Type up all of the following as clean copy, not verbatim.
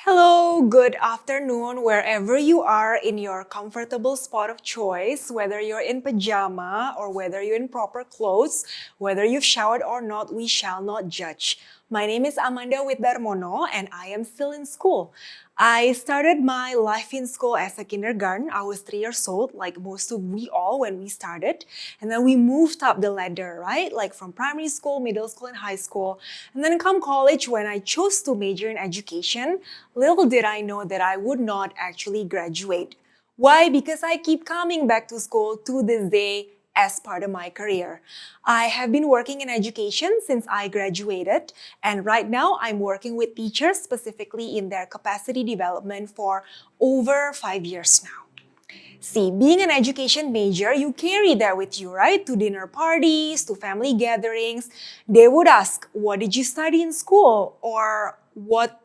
Hello, good afternoon, wherever you are in your comfortable spot of choice, whether you're in pajama or whether you're in proper clothes, whether you've showered or not, we shall not judge. My name is Amanda Witdarmono and I am still in school. I started my life in school as a kindergarten. I was 3 years old, like most of we all when we started. And then we moved up the ladder, right? Like from primary school, middle school, and high school. And then come college, when I chose to major in education, little did I know that I would not actually graduate. Why? Because I keep coming back to school to this day as part of my career. I have been working in education since I graduated, and right now I'm working with teachers specifically in their capacity development for over 5 years now. See, being an education major, you carry that with you, right? To dinner parties, to family gatherings. They would ask, what did you study in school? Or what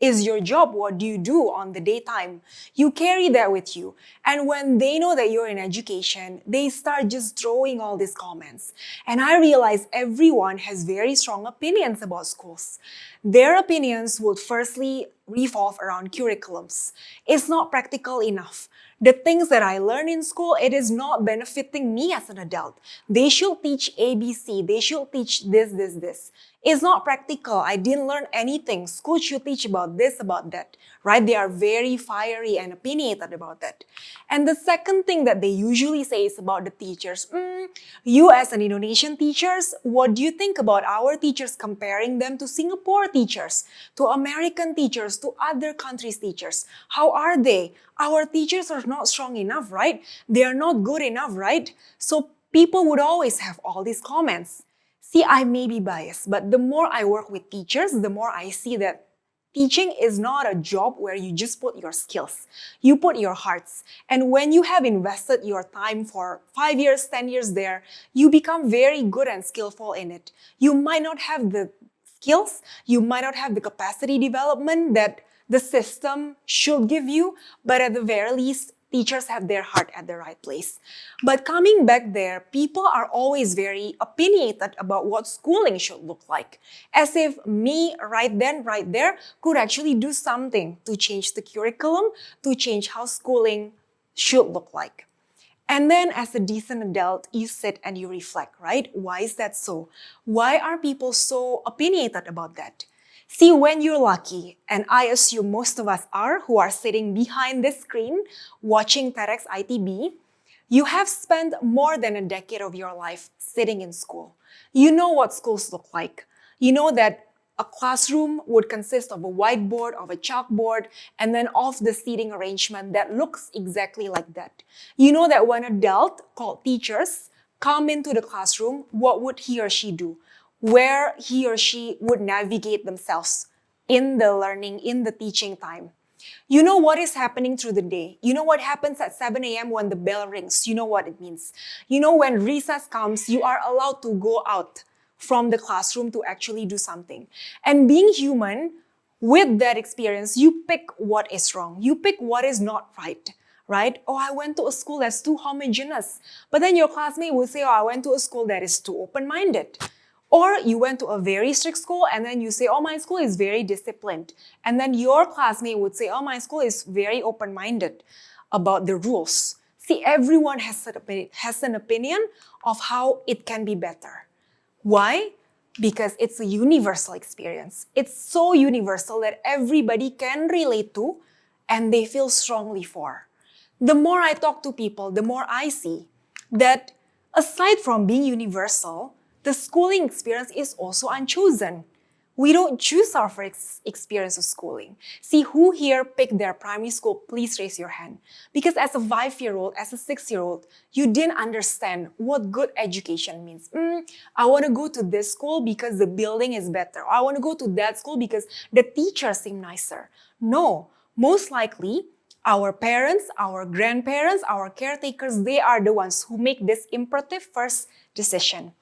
is your job? What do you do on the daytime? You carry that with you. And when they know that you're in education, they start just throwing all these comments. And I realize everyone has very strong opinions about schools. Their opinions would firstly revolve around curriculums. It's not practical enough. The things that I learn in school, it is not benefiting me as an adult. They should teach ABC. They should teach this. It's not practical. I didn't learn anything. School should teach about this, about that, right? They are very fiery and opinionated about that. And the second thing that they usually say is about the teachers. You as an Indonesian teachers, what do you think about our teachers comparing them to Singapore teachers, to American teachers, to other countries' teachers? How are they? Our teachers are not strong enough, right? They are not good enough, right? So people would always have all these comments. See, I may be biased, but the more I work with teachers, the more I see that teaching is not a job where you just put your skills. You put your hearts. And when you have invested your time for 5 years, 10 years there, you become very good and skillful in it. You might not have the skills, you might not have the capacity development that the system should give you, but at the very least, teachers have their heart at the right place. But coming back there, people are always very opinionated about what schooling should look like. As if me right then, right there, could actually do something to change the curriculum, to change how schooling should look like. And then as a decent adult, you sit and you reflect, right? Why is that so? Why are people so opinionated about that? See, when you're lucky, and I assume most of us are who are sitting behind this screen watching TEDxITB, you have spent more than a decade of your life sitting in school. You know what schools look like. You know that a classroom would consist of a whiteboard, of a chalkboard, and then of the seating arrangement that looks exactly like that. You know that when an adult called teachers come into the classroom, what would he or she do? Where he or she would navigate themselves in the learning, in the teaching time. You know what is happening through the day. You know what happens at 7 a.m. when the bell rings. You know what it means. You know when recess comes, you are allowed to go out from the classroom to actually do something. And being human, with that experience, you pick what is wrong. You pick what is not right. Right? Oh, I went to a school that's too homogeneous. But then your classmate will say, oh, I went to a school that is too open-minded. Or you went to a very strict school and then you say, oh, my school is very disciplined. And then your classmate would say, oh, my school is very open-minded about the rules. See, everyone has an opinion of how it can be better. Why? Because it's a universal experience. It's so universal that everybody can relate to and they feel strongly for. The more I talk to people, the more I see that aside from being universal, the schooling experience is also unchosen. We don't choose our first experience of schooling. See, who here picked their primary school? Please raise your hand. Because as a 5-year-old, as a 6-year-old, you didn't understand what good education means. I want to go to this school because the building is better. Or I want to go to that school because the teachers seem nicer. No, most likely, our parents, our grandparents, our caretakers, they are the ones who make this imperative first decision.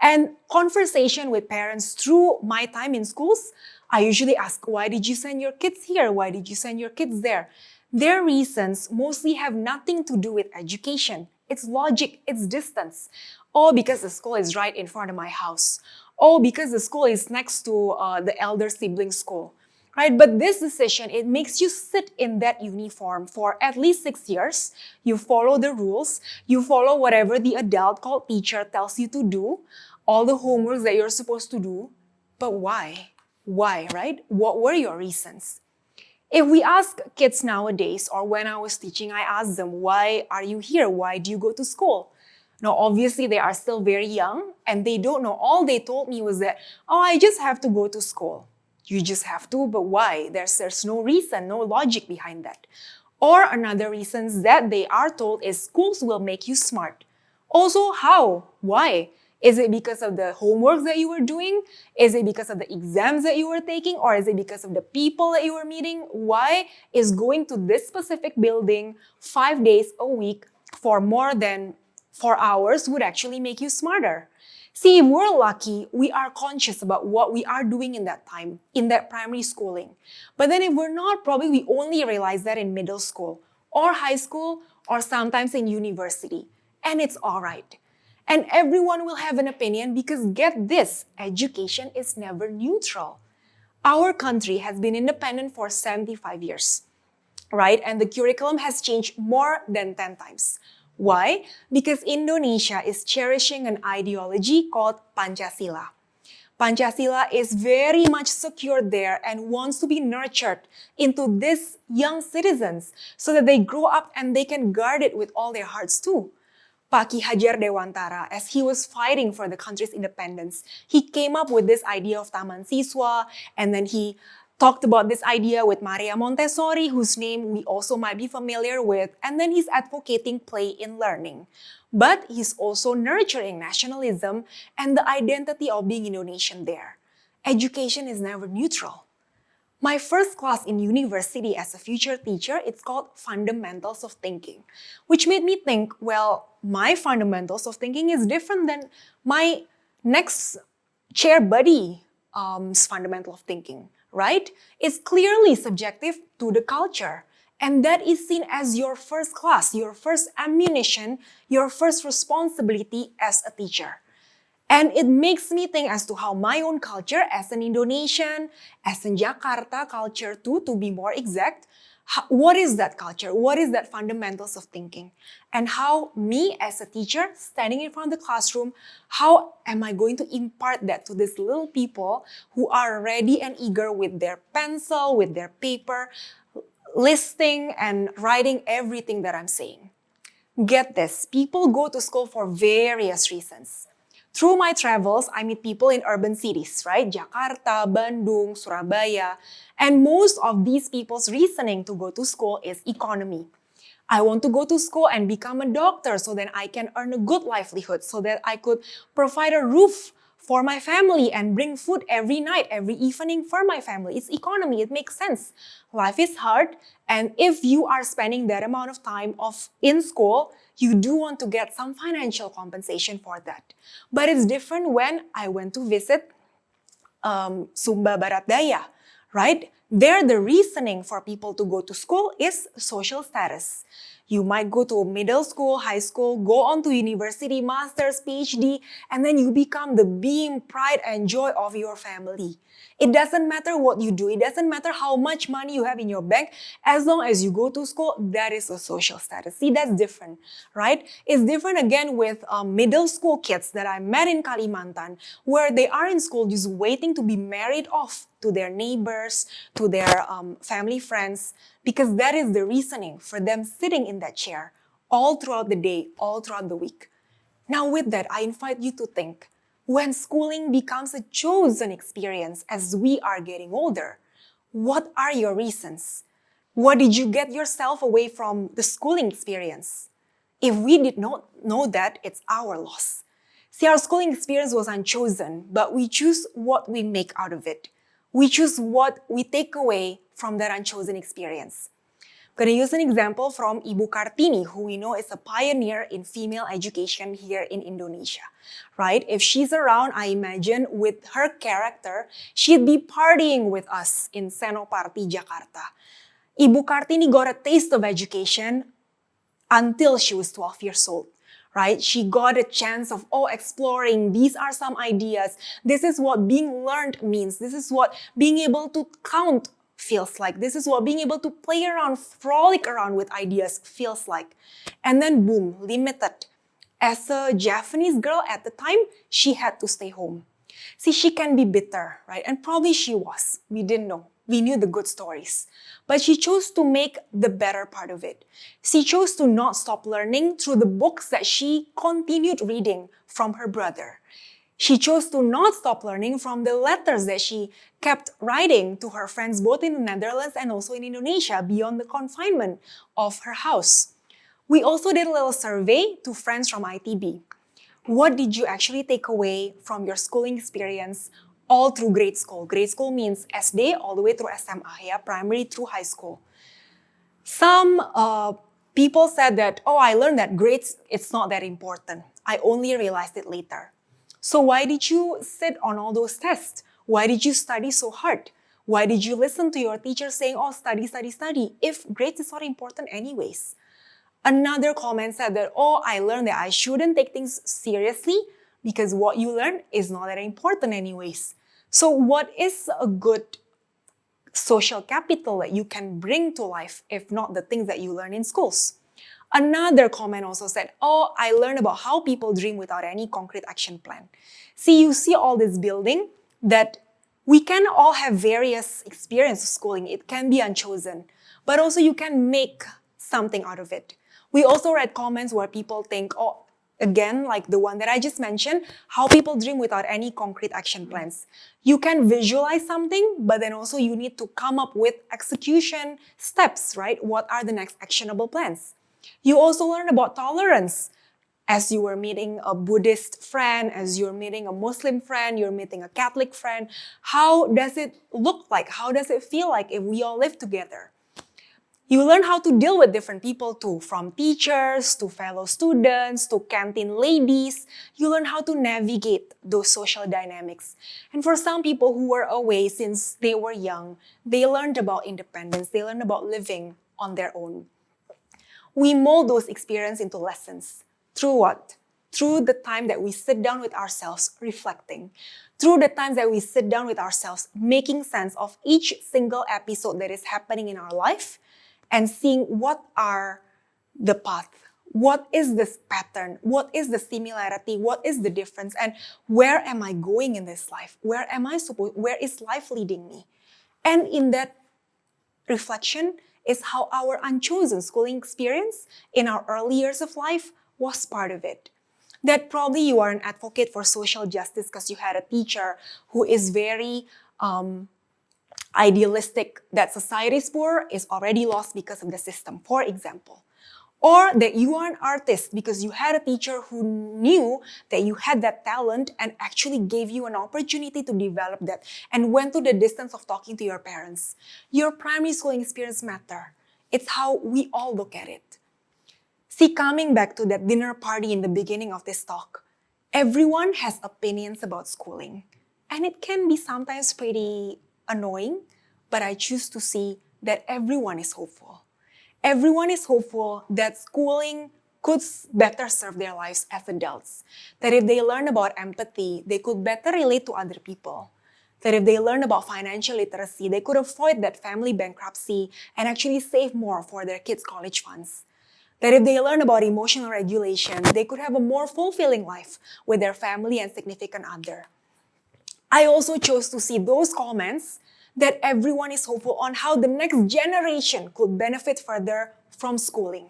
And conversation with parents through my time in schools, I usually ask, why did you send your kids here? Why did you send your kids there? Their reasons mostly have nothing to do with education. It's logic, it's distance. Oh, because the school is right in front of my house. Oh, because the school is next to the elder sibling school. right? But this decision, it makes you sit in that uniform for at least 6 years. You follow the rules. You follow whatever the adult called teacher tells you to do, all the homeworks that you're supposed to do. But why? Why, right? What were your reasons? If we ask kids nowadays, or when I was teaching, I asked them, why are you here? Why do you go to school? Now, obviously, they are still very young and they don't know. All they told me was that, oh, I just have to go to school. You just have to, but why? There's no reason, no logic behind that. Or another reason that they are told is schools will make you smart. Also, how? Why? Is it because of the homework that you were doing? Is it because of the exams that you were taking? Or is it because of the people that you were meeting? Why is going to this specific building 5 days a week for more than 4 hours would actually make you smarter? See, if we're lucky, we are conscious about what we are doing in that time, in that primary schooling. But then if we're not, probably we only realize that in middle school or high school or sometimes in university. And it's all right. And everyone will have an opinion because get this, education is never neutral. Our country has been independent for 75 years, right? And the curriculum has changed more than 10 times. Why? Because Indonesia is cherishing an ideology called Pancasila. Pancasila is very much secured there and wants to be nurtured into these young citizens so that they grow up and they can guard it with all their hearts too. Pak Ki Hajar Dewantara, as he was fighting for the country's independence, he came up with this idea of Taman Siswa, and then he talked about this idea with Maria Montessori, whose name we also might be familiar with, and then he's advocating play in learning. But he's also nurturing nationalism and the identity of being Indonesian there. Education is never neutral. My first class in university as a future teacher, it's called Fundamentals of Thinking, which made me think, well, my fundamentals of thinking is different than my next chair buddy's fundamental of thinking, right? It's clearly subjective to the culture. And that is seen as your first class, your first ammunition, your first responsibility as a teacher. And it makes me think as to how my own culture as an Indonesian, as in Jakarta culture too, to be more exact, what is that culture? What is that fundamentals of thinking? And how me as a teacher standing in front of the classroom, how am I going to impart that to these little people who are ready and eager with their pencil, with their paper, listing and writing everything that I'm saying? Get this, people go to school for various reasons. Through my travels, I meet people in urban cities, right? Jakarta, Bandung, Surabaya. And most of these people's reasoning to go to school is economy. I want to go to school and become a doctor so that I can earn a good livelihood, so that I could provide a roof for my family and bring food every night, every evening for my family. It's economy, it makes sense. Life is hard, and if you are spending that amount of time in school, you do want to get some financial compensation for that. But it's different when I went to visit Sumba Barat Daya, right? There, the reasoning for people to go to school is social status. You might go to middle school, high school, go on to university, master's, PhD, and then you become the beam, pride, and joy of your family. It doesn't matter what you do. It doesn't matter how much money you have in your bank. As long as you go to school, that is a social status. See, that's different, right? It's different again with middle school kids that I met in Kalimantan, where they are in school just waiting to be married off to their neighbors, to their family friends, because that is the reasoning for them sitting in that chair all throughout the day, all throughout the week. Now with that, I invite you to think, when schooling becomes a chosen experience as we are getting older, what are your reasons? What did you get yourself away from the schooling experience? If we did not know that, it's our loss. See, our schooling experience was unchosen, but we choose what we make out of it. We choose what we take away from that unchosen experience. I'm going to use an example from Ibu Kartini, who we know is a pioneer in female education here in Indonesia, right? If she's around, I imagine with her character, she'd be partying with us in Senopati, Jakarta. Ibu Kartini got a taste of education until she was 12 years old. Right? She got a chance of, exploring. These are some ideas. This is what being learned means. This is what being able to count feels like. This is what being able to play around, frolic around with ideas feels like. And then boom, limited. As a Japanese girl at the time, she had to stay home. See, she can be bitter, right? And probably she was. We didn't know. We knew the good stories. But she chose to make the better part of it. She chose to not stop learning through the books that she continued reading from her brother. She chose to not stop learning from the letters that she kept writing to her friends both in the Netherlands and also in Indonesia beyond the confinement of her house. We also did a little survey to friends from ITB. What did you actually take away from your schooling experience all through grade school? Grade school means SD all the way through SMA, primary through high school. Some people said that, oh, I learned that grades, it's not that important. I only realized it later. So why did you sit on all those tests? Why did you study so hard? Why did you listen to your teacher saying, oh, study, study, study, if grades is not important anyways? Another comment said that, oh, I learned that I shouldn't take things seriously because what you learn is not that important anyways. So what is a good social capital that you can bring to life if not the things that you learn in schools? Another comment also said, oh, I learned about how people dream without any concrete action plan. See, you see all this building that we can all have various experience of schooling. It can be unchosen, but also you can make something out of it. We also read comments where people think, oh, again, like the one that I just mentioned, how people dream without any concrete action plans. You can visualize something, but then also you need to come up with execution steps, right? What are the next actionable plans? You also learn about tolerance. As you were meeting a Buddhist friend, as you're meeting a Muslim friend, you're meeting a Catholic friend, how does it look like? How does it feel like if we all live together? You learn how to deal with different people too, from teachers to fellow students to canteen ladies. You learn how to navigate those social dynamics. And for some people who were away since they were young, they learned about independence. They learned about living on their own. We mold those experiences into lessons. Through what? Through the time that we sit down with ourselves reflecting. Through the times that we sit down with ourselves making sense of each single episode that is happening in our life and seeing what are the path, what is this pattern, what is the similarity, what is the difference, and where am I going in this life? Where is life leading me? And in that reflection is how our unchosen schooling experience in our early years of life was part of it. That probably you are an advocate for social justice because you had a teacher who is very idealistic that society's poor is already lost because of the system, for example. Or that you are an artist because you had a teacher who knew that you had that talent and actually gave you an opportunity to develop that and went to the distance of talking to your parents. Your primary schooling experience matter. It's how we all look at it. See, coming back to that dinner party in the beginning of this talk, everyone has opinions about schooling. And it can be sometimes pretty annoying, but I choose to see that everyone is hopeful. Everyone is hopeful that schooling could better serve their lives as adults. That if they learn about empathy, they could better relate to other people. That if they learn about financial literacy, they could avoid that family bankruptcy and actually save more for their kids' college funds. That if they learn about emotional regulation, they could have a more fulfilling life with their family and significant other. I also chose to see those comments that everyone is hopeful on how the next generation could benefit further from schooling.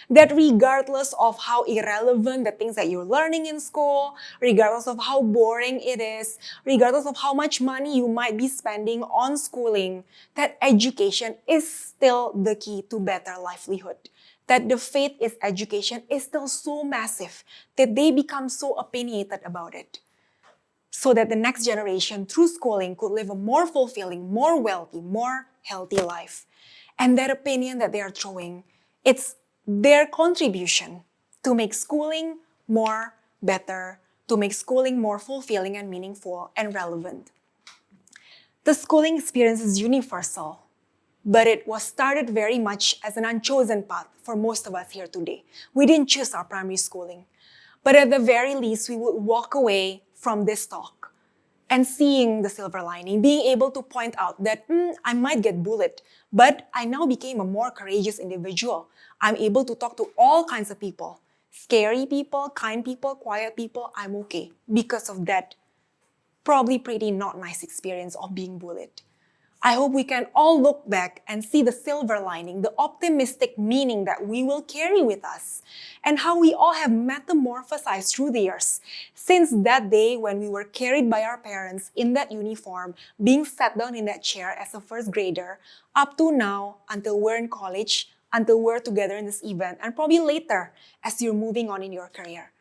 That regardless of how irrelevant the things that you're learning in school, regardless of how boring it is, regardless of how much money you might be spending on schooling, that education is still the key to better livelihood. That the faith in education is still so massive that they become so opinionated about it. So that the next generation, through schooling, could live a more fulfilling, more wealthy, more healthy life. And that opinion that they are throwing, it's their contribution to make schooling more better, to make schooling more fulfilling and meaningful and relevant. The schooling experience is universal, but it was started very much as an unchosen path for most of us here today. We didn't choose our primary schooling. But at the very least, we would walk away from this talk and seeing the silver lining, being able to point out that I might get bullied, but I now became a more courageous individual. I'm able to talk to all kinds of people. Scary people, kind people, quiet people, I'm okay because of that probably pretty not nice experience of being bullied. I hope we can all look back and see the silver lining, the optimistic meaning that we will carry with us, and how we all have metamorphosized through the years. Since that day when we were carried by our parents in that uniform, being sat down in that chair as a first grader, up to now, until we're in college, until we're together in this event, and probably later as you're moving on in your career.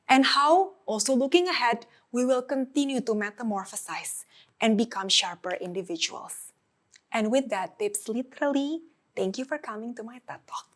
And how, also looking ahead, we will continue to metamorphosize and become sharper individuals. And with that, tips literally, thank you for coming to my TED Talk.